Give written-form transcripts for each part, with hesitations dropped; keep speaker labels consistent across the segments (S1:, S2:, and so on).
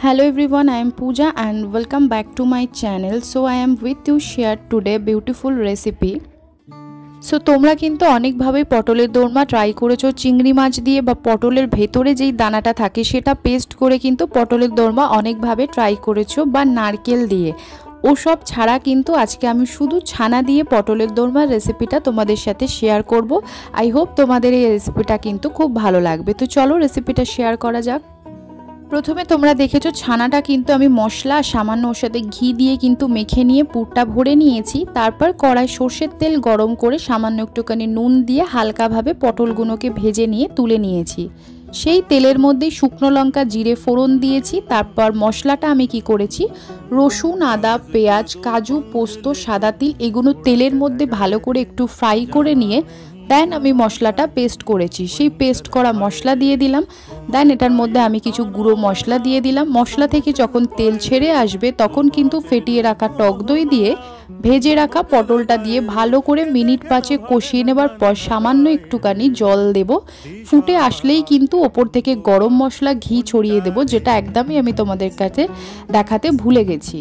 S1: Hello everyone, I am Pooja and welcome back to my channel. So I am with you share today beautiful recipe. So তোমরা কিন্তু অনেকভাবে পটলের দোরমা try করেছো চিংড়ি মাছ দিয়ে বা পটলের ভেতরে যেই দানাটা থাকে সেটা পেস্ট করে কিন্তু পটলের দোরমা অনেকভাবে ট্রাই করেছো বা নারকেল দিয়ে ওসব ছাড়া কিন্তু আজকে আমি শুধু ছানা দিয়ে পটলের দোরমার রেসিপিটা তোমাদের সাথে শেয়ার করব। আই হোপ তোমাদের এই রেসিপিটা কিন্তু খুব ভালো লাগবে। তো চলো রেসিপিটা শেয়ার করা যাক। প্রথমে তোমরা দেখেছো ছানাটা কিন্তু আমি মশলা সামান্য ওর সাথে ঘি দিয়ে কিন্তু মেখে নিয়ে পুরটা ভরে নিয়েছি। তারপর কড়াই সরষের তেল গরম করে সামান্য একটুখানি নুন দিয়ে হালকাভাবে পটলগুলোকে ভেজে নিয়ে তুলে নিয়েছি। সেই তেলের মধ্যে শুকনো লঙ্কা জিরে ফোড়ন দিয়েছি। তারপর মশলাটা আমি কি করেছি, রসুন আদা পেঁয়াজ কাজু পোস্ত সাদা তিল এগুলো তেলের মধ্যে ভালো করে একটু ফ্রাই করে নিয়ে দেন আমি মশলাটা পেস্ট করেছি, সেই পেস্ট করা মশলা দিয়ে দিলাম। দেন এটার মধ্যে আমি কিছু গুঁড়ো মশলা দিয়ে দিলাম। মশলা থেকে যখন তেল ছেড়ে আসবে তখন কিন্তু ফেটিয়ে রাখা টক দই দিয়ে ভেজে রাখা পটলটা দিয়ে ভালো করে মিনিট 5 কষিয়ে নেবার পর সামান্য একটুখানি জল দেব। ফুটে আসলেই কিন্তু ওপর থেকে গরম মশলা ঘি ছড়িয়ে দেব, যেটা একদমই আমি তোমাদের কাছে দেখাতে ভুলে গেছি।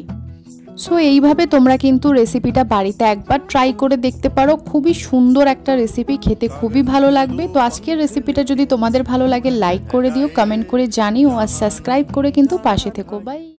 S1: সো এইভাবে তোমরা কিন্তু রেসিপিটা বাড়িতে একবার ট্রাই করে দেখতে পারো। খুবই সুন্দর একটা রেসিপি, খেতে খুবই ভালো লাগবে। তো আজকের রেসিপিটা যদি তোমাদের ভালো লাগে লাইক করে দিও, কমেন্ট করে জানিও আর সাবস্ক্রাইব করে কিন্তু পাশে থেকো। বাই।